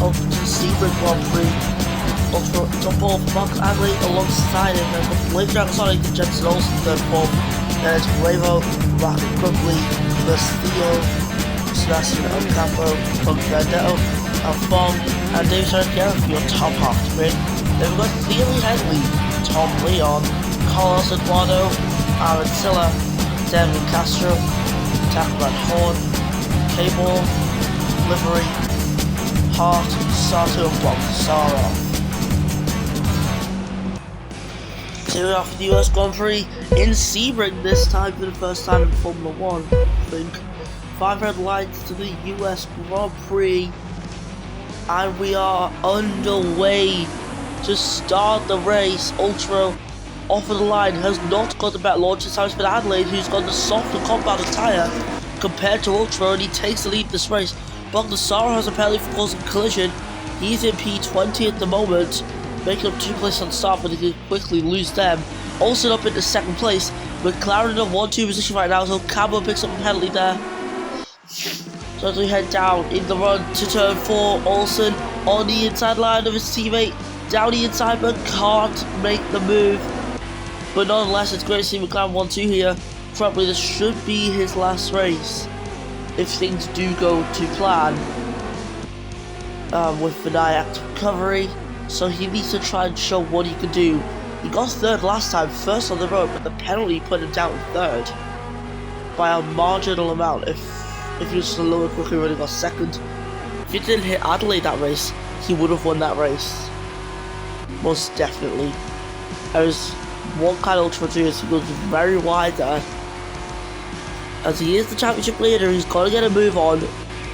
of the Sebring Grand Prix. Ultra top off Mark Agley alongside him, and Blade Dragon Sonic and Jensen Olsen third form. Then it's Bravo, Rocket Quickly, Castillo, Sebastian Ocampo, Punk Vendetto, and Fong, and David Sarkiera for your top half to win. Then we've got Thiele Henley, Tom Leon, Carlos Eduardo, Aaron Silla, Devin Castro, Tachman Horn, Cable, Livery, Hart, Sato, and Bob Sarov. Here we are for the US Grand Prix in Sebring, this time for the first time in Formula 1, I think. 5 red lines to the US Grand Prix, and we are underway to start the race. Ultra off of the line has not got the better launch this time. It's been Adelaide who's got the softer compounded tyre compared to Ultra, and he takes the lead this race. Bogdassaro has a penalty for causing a collision. He's in P20 at the moment, making up 2 places on start, but he can quickly lose them. Olsen up into 2nd place. McLaren in a 1-2 position right now, so Campbell picks up a penalty there. So as we head down in the run to turn 4, Olsen on the inside line of his teammate, down the inside, but can't make the move. But nonetheless, it's great to see McLaren 1-2 here. Probably this should be his last race, if things do go to plan, with the active recovery. So he needs to try and show what he can do. He got 3rd last time, 1st on the road, but the penalty put him down 3rd by a marginal amount. If he was just a little quicker, he would have got 2nd. If he didn't hit Adelaide that race, he would have won that race. Most definitely. There's one kind of Ultra do is he goes very wide there. As he is the championship leader, he's got to get a move on,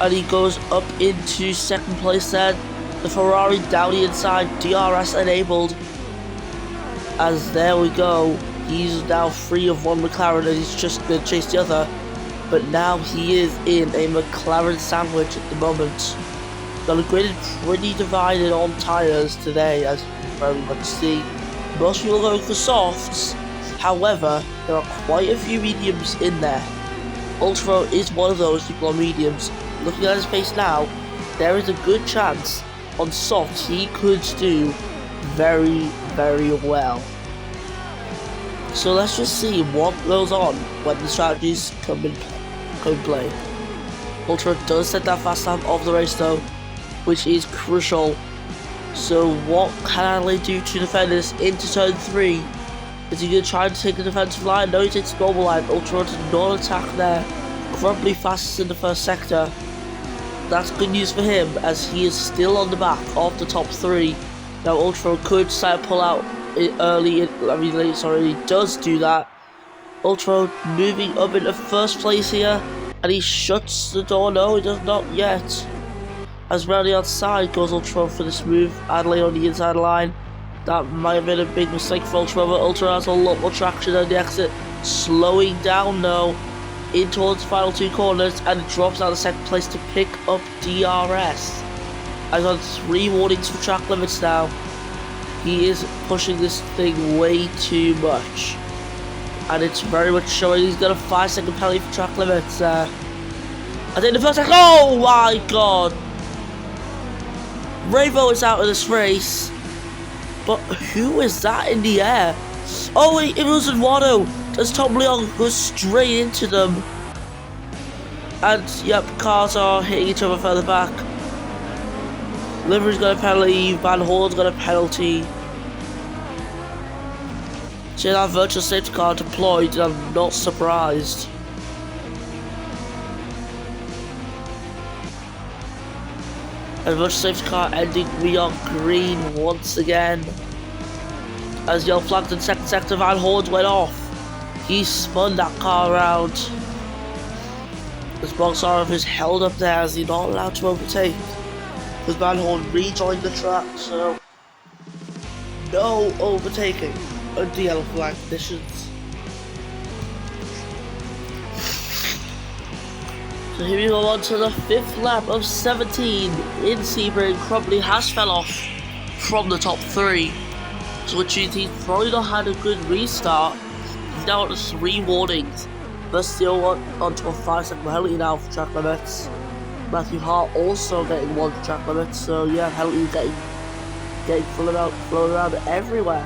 and he goes up into 2nd place then. The Ferrari down the inside, DRS enabled. As there we go, he's now free of one McLaren, and he's just going to chase the other. But now he is in a McLaren sandwich at the moment. Got a grid pretty divided on tyres today, as you can very much see. Most people are going for softs, however, there are quite a few mediums in there. Ultra is one of those people on mediums. Looking at his pace now, there is a good chance on softs he could do very, very well. So let's just see what goes on when the strategies come in play. Ultra does set that fast lap of the race though, which is crucial. So what can Adelaide do to defend this into turn 3? Is he going to try to take the defensive line? No, he takes the normal line. Ultra does not attack there. Probably fastest in the 1st sector. That's good news for him, as he is still on the back of the top 3. Now Ultra could start to pull out early, late, sorry, he does do that. Ultra moving up into 1st place here, and he shuts the door. No, he does not yet. As round the outside goes Ultra for this move. Adelaide on the inside line. That might have been a big mistake for Ultra, but Ultra has a lot more traction on the exit. Slowing down now in towards the final 2 corners, and it drops out of 2nd place to pick up DRS. I've got 3 warnings for track limits now. He is pushing this thing way too much, and it's very much showing. He's got a 5-second penalty for track limits. I think the 1st second. Oh my god! Ravo is out of this race, but who is that in the air? Oh wait, it was Eduardo. As Tom Leon goes straight into them. And yep, cars are hitting each other further back. Livery's got a penalty, Van Horn's got a penalty. See that virtual safety car deployed, and I'm not surprised. And virtual safety car ending, we are green once again. As yellow flagged in 2nd sector, Van Horn went off. He spun that car around. This Bogdassaro is held up there as he's not allowed to overtake. Because Van Horn rejoined the track, so no overtaking under yellow flag conditions. So here we go on to the 5th lap of 17 in Sebring. Probably has fell off from the top 3, so which means he's probably not had a good restart. He's now on 3 warnings, but still onto a 5-second penalty now for track limits. Matthew Hart also getting one track limit, so yeah, penalties getting flown around everywhere.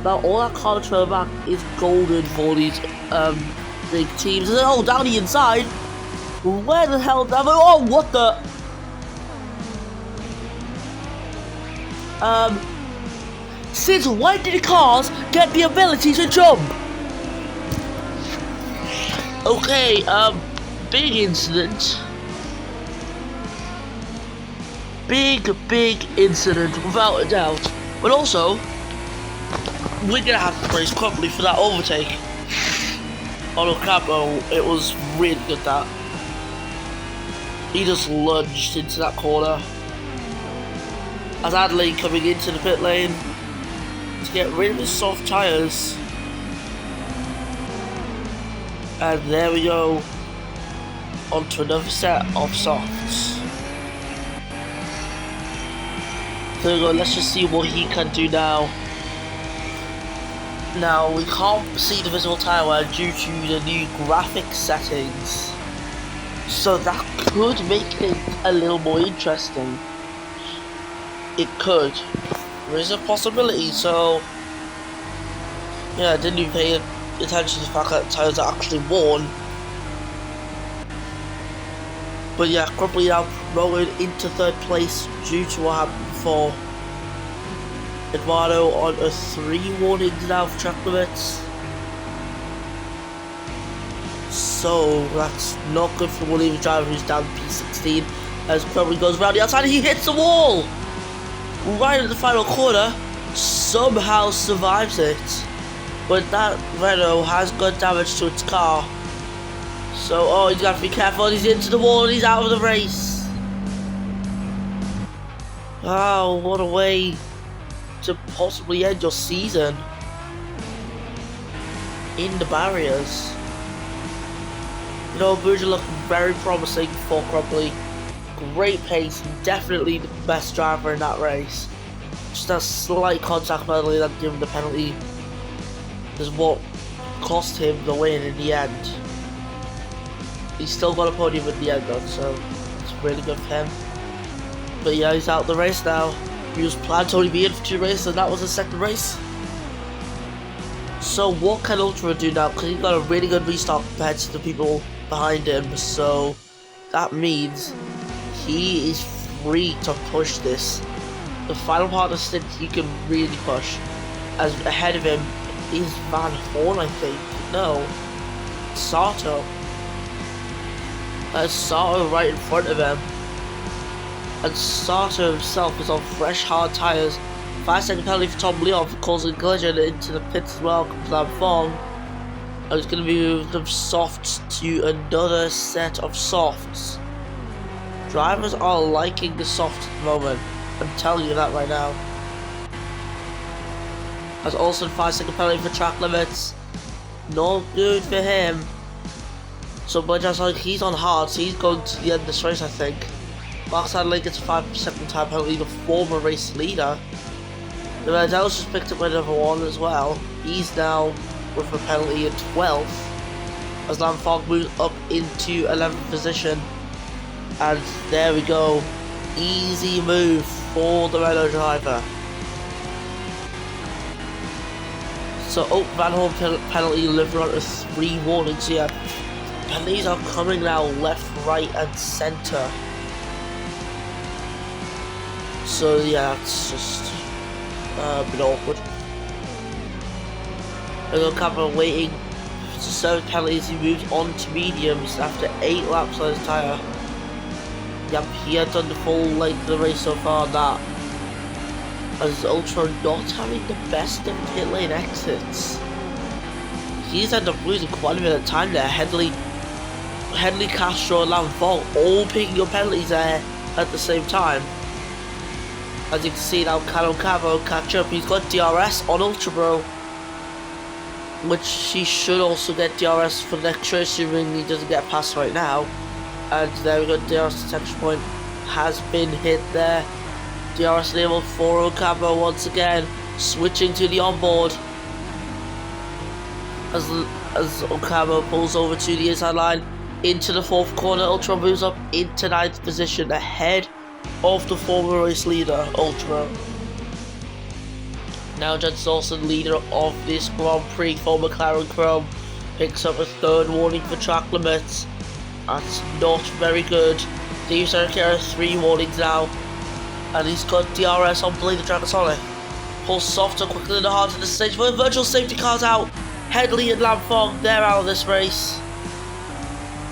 Now all that car trail back is golden for these big teams. Oh, down the inside. Where the hell down? Oh, what the? Since when did the cars get the ability to jump? Okay, big incident. Big incident, without a doubt. But also, we're gonna have to praise Crumpley for that overtake. On Ocampo, it was really good that. He just lunged into that corner. As Adelaide coming into the pit lane to get rid of his soft tyres. And there we go, onto another set of softs. There we go, let's just see what he can do now. Now, we can't see the visible tyre wear due to the new graphic settings. So that could make it a little more interesting. It could. There is a possibility, so yeah, I didn't even pay attention to the fact that tyres are actually worn. But yeah, Crumpley now promoted into third place due to what happened before. Eduardo on a 3 warnings now for track limits. So that's not good for Williams driver who's down P16 as Crumpley goes around the outside and he hits the wall! Right at the final corner, somehow survives it. But that Renault has got damage to its car. So, oh, he's got to be careful. He's into the wall and he's out of the race. Oh, what a way to possibly end your season. In the barriers. You know, Buja looking very promising for Crumpley. Great pace, definitely the best driver in that race. Just a slight contact penalty that gave him the penalty is what cost him the win in the end. He's still got a podium in the end though, so it's really good for him. But yeah, he's out the race now. He was planned to only be in for 2 races and that was his second race. So what can Ultra do now? Because he's got a really good restart compared to the people behind him, so that means he is free to push this. The final part of the stint he can really push. As ahead of him is Van Horn, I think. No, Sato. There's Sato right in front of him. And Sato himself is on fresh hard tyres. 5-second penalty for Tom Leon for causing a collision into the pits as well. Comes down Fong. And it's going to be moved from softs to another set of softs. Drivers are liking the soft at the moment. I'm telling you that right now. As also 5-second penalty for track limits. Not good for him. So but just like he's on hard, so he's going to the end of this race, I think. Max Adelaide gets a 5-second time penalty, the former race leader. The Vandel's just picked up another one as well. He's now with a penalty in 12th. As Lamfog moves up into 11th position. And there we go. Easy move for the Renault driver. So Van Horn penalty living on a 3 warnings here. Penalties are coming now left, right and centre. So yeah, it's just a bit awkward. Ocampo waiting to serve penalties. He moves on to mediums after 8 laps on his tyre. Yep, he had done the full length of the race so far. That as Ultra not having the best of pit lane exits. He's ended up losing quite a bit of time there. Headley, Castro and Lamfont all picking up penalties there at the same time. As you can see now, Cabo catch up. He's got DRS on Ultra Bro, which he should also get DRS for the next race, assuming he doesn't get past right now. And there we go, DRS detection point has been hit there. DRS enabled for Ocampo once again, switching to the onboard. As Ocampo pulls over to the inside line into the 4th corner. Ultra moves up into 9th position ahead of the former race leader, Ultra. Now Jens Dawson, leader of this Grand Prix for McLaren Chrome, picks up a 3rd warning for track limits. That's not very good. Steve Serkiera 3 warnings now, and he's got DRS on Blade the Dragasonic. Pulls softer quicker than the heart of the stage, but virtual safety car's out. Headley and Lamfong, they're out of this race.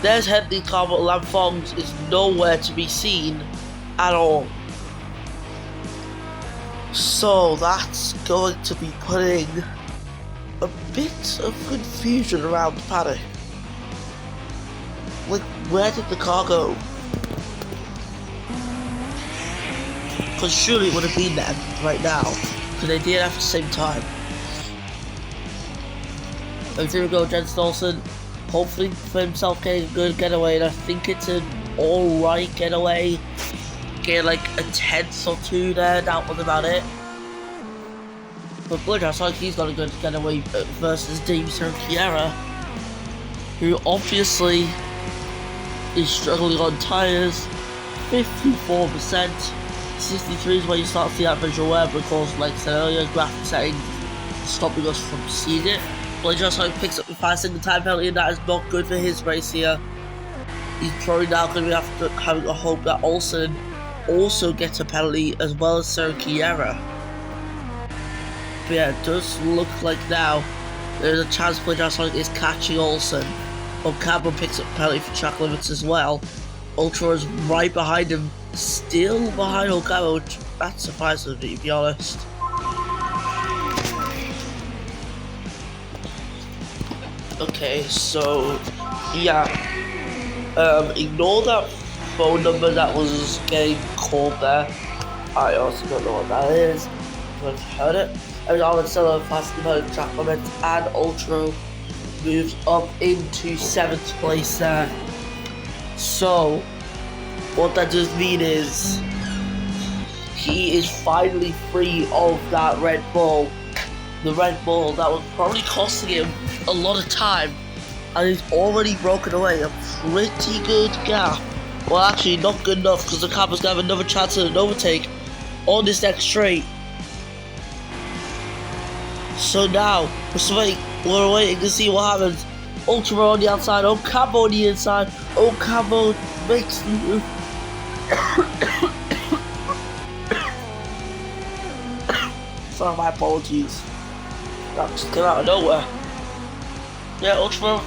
There's Headley's car, but Lamfong's is nowhere to be seen at all. So that's going to be putting a bit of confusion around the paddock. Like, where did the car go? Because surely it would have been there right now, because they did at the same time. And here we go, Jens Dawson, hopefully for himself getting a good getaway, and I think it's an alright getaway. Get like a 10th or 2 there, that was about it. But Blood, I like he's got a good getaway versus Dave Serkiera, who obviously is struggling on tyres. 54%, 63 is where you start to see that visual wear, because like I said earlier, graphic settings stopping us from seeing it. Blood just like picks up the 5 single time penalty, and that is not good for his race here. He's probably now going to be having a hope that Olsen also gets a penalty as well as Serkiera. But yeah, it does look like now there's a chance Sonic is catching Olsen. Ocabo picks up a penalty for track limits as well. Ultra is right behind him, still behind Ocabo, which that surprises me, to be honest. Okay, so yeah, ignore that phone number that was getting called there. I also don't know what that is. I've heard it. And Alexander fast about track limits, and Ultra moves up into 7th place there. So what that does mean is he is finally free of that Red Bull. The Red Bull that was probably costing him a lot of time, and he's already broken away a pretty good gap. Well, actually not good enough, because the Cabo's gonna have another chance at an overtake on this next straight. So now we're waiting to see what happens. Ultra on the outside, Ocabo on the inside. Ocabo makes the move. Sorry, my apologies. That just came out of nowhere. Yeah, Ultra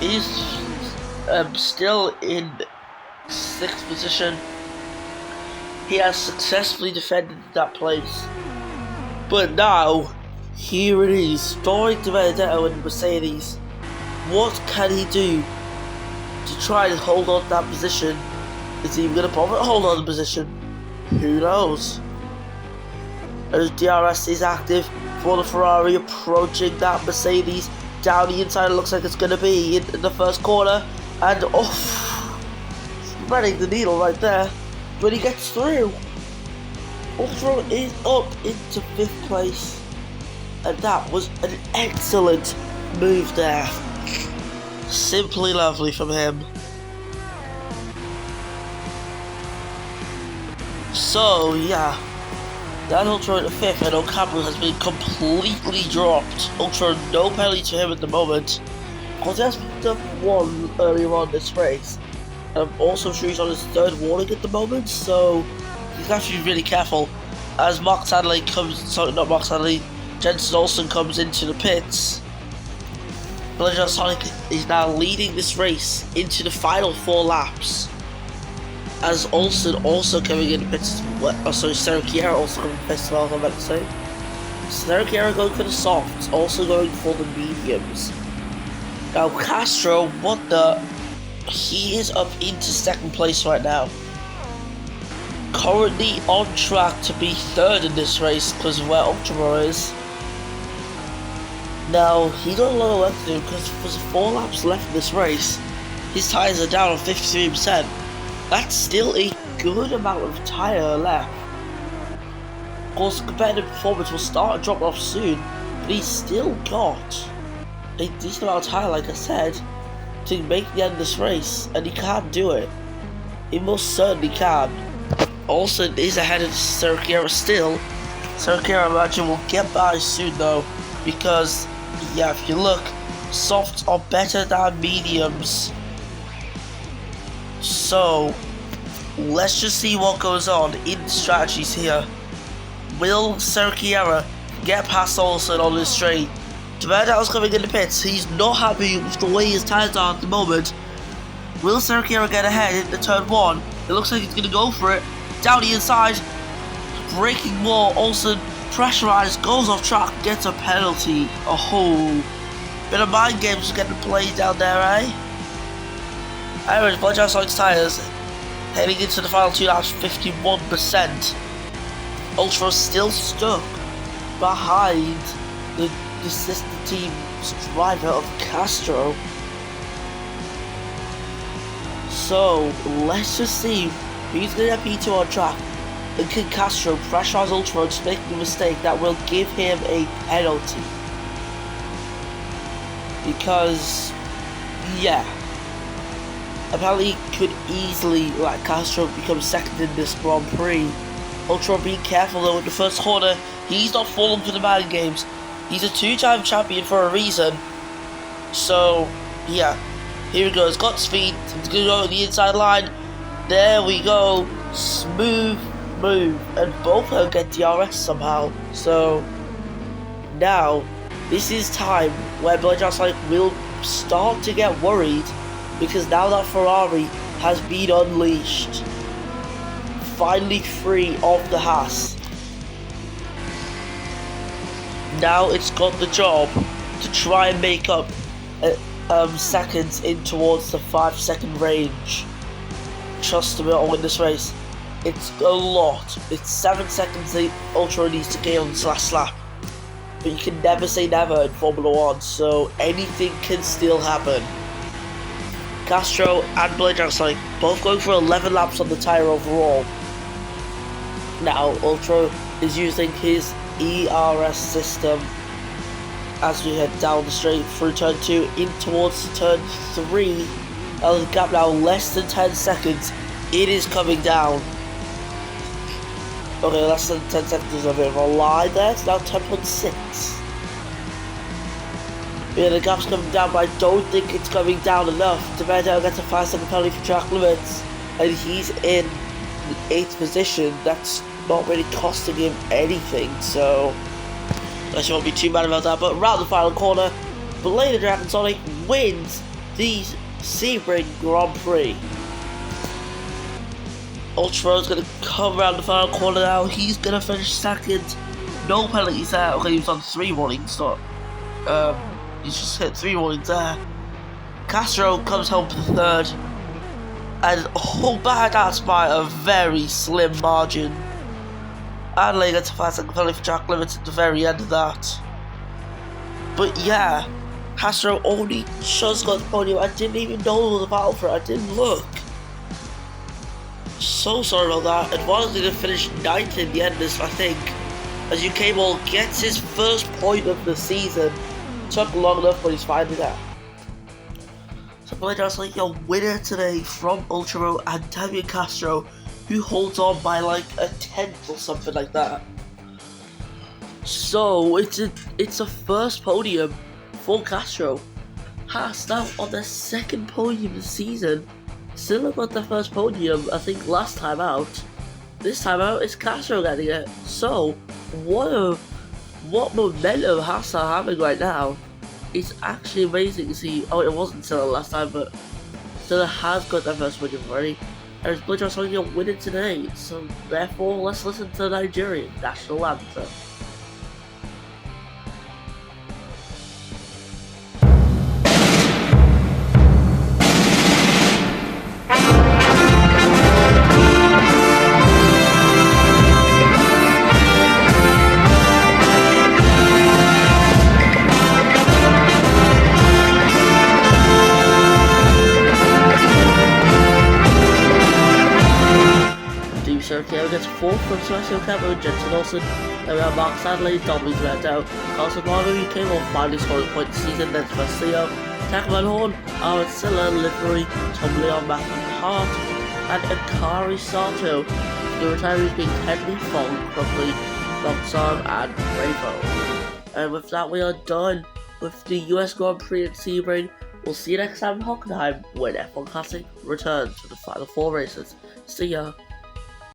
is still in 6th position. He has successfully defended that place. But now, here it is, Story to Benedetto and Mercedes. What can he do to try and hold on to that position? Is he even going to bother to hold on to the position? Who knows? As DRS is active for the Ferrari, approaching that Mercedes down the inside. It looks like it's going to be in the 1st corner, and threading the needle right there. But he gets through. Ultra is up into 5th place, and that was an excellent move there. Simply lovely from him. So yeah, that Ultra at the 5th, and Ocabo has been completely dropped. Ultra, no penalty to him at the moment, because he has picked up 1 earlier on this race. I'm also sure he's on his 3rd warning at the moment, so he's got to be really careful. As Jensen Olsen comes into the pits. Blender Sonic is now leading this race into the final 4 laps. As Olsen also coming in the pits, Serkiera also coming in the pits as well, I'm about to say. Serkiera going for the softs, also going for the mediums. Now Castro, he is up into 2nd place right now. Currently on track to be 3rd in this race because of where Ultra is. Now, he's got a lot of work to do because there's 4 laps left in this race. His tyres are down on 53%. That's still a good amount of tyre left. Of course, competitive performance will start to drop off soon, but he's still got a decent amount of tyre, like I said. to make the end of this race, and he can't do it. He most certainly can. Olsen is ahead of Sergio still. Sergio, I imagine, will get by soon though, because yeah, if you look, softs are better than mediums. So let's just see what goes on in strategies here. Will Sergio get past Olsen on this straight? Duverdale's coming in the pits. He's not happy with the way his tires are at the moment. Will Sergio get ahead into turn 1? It looks like he's going to go for it. Down the inside. Braking more. Olsen pressurized. Goes off track. Gets a penalty. Oh. Bit of mind games getting played down there, eh? Anyways, Bloodhouse likes tires. Heading into the final 2 laps, 51%. Ultra's still stuck behind the sister team's driver of Castro. So let's just see who's going to get P2 on track, and can Castro pressurize Ultra to make a mistake that will give him a penalty. Because yeah, apparently he could easily let Castro become second in this Grand Prix. Ultra being careful though in the first corner. He's not falling for the mind games. He's a 2-time champion for a reason. So yeah, here he goes. Got speed. He's gonna go on the inside line. There we go. Smooth move, and both of them get DRS somehow. So now this is time where Bloodhouse will start to get worried, because now that Ferrari has been unleashed, finally free of the Haas. Now it's got the job to try and make up seconds in towards the 5-second range. Trust me, I'll win this race. It's a lot. It's 7 seconds that Ultra needs to gain on this last lap. But you can never say never in Formula 1, so anything can still happen. Castro and Bloodhouse both going for 11 laps on the tyre overall. Now Ultra is using his ERS system as we head down the straight through turn 2 in towards turn 3. The gap now less than 10 seconds. It is coming down. Okay, less than 10 seconds is a bit of a lie there. It's now 10.6. Yeah, the gap's coming down, but I don't think it's coming down enough. Duverdale gets a 5-second penalty for track limits, and he's in the 8th position. That's not really costing him anything, so I won't be too mad about that. But around the final corner, Blade of Dragon Sonic wins the Sebring Grand Prix. Ultra's gonna come around the final corner now. He's gonna finish second. No penalties there. Okay, he was on 3 warnings, so he's just hit 3 warnings there. Castro comes home for the 3rd, and by that's by a very slim margin. Adelaide gets a 5-second penalty for track limits at the very end of that. But yeah, Castro only just got the podium. I didn't even know there was a battle for it. I didn't look. So sorry about that. Advanced going to finish 9th in the end of this, I think, as UK Ball gets his first point of the season. Took long enough, but he's finally there. So Bloodhouse your winner today from Ultra and Damian Castro, who holds on by like a 10th or something like that. So it's a first podium for Castro. Haas now on their 2nd podium this season. Still got their first podium, I think, last time out. This time out, it's Castro getting it. So what momentum Haas are having right now. It's actually amazing to see. Oh, it wasn't Silla last time, but Silla has got their first podium already. And it's Bloodhouse winning today. So therefore, let's listen to the Nigerian national anthem. Sergio gets 4th from Sebastian Cameron, Jensen Olsen. Then we have Mark Sadley, Dominic Landau, Carson Marlowe, UK will finally scoring a point this season, then Sebastian, Tackman Horn, Aaron Silla, Livery, Tom Leon, Matthew Hart, and Akari Sato. The retirees being Henry Fong, Crumley, Longsarm, and Bravo. And with that, we are done with the US Grand Prix at Sebring. We'll see you next time in Hockenheim when F1 Classic returns for the final 4 races. See ya!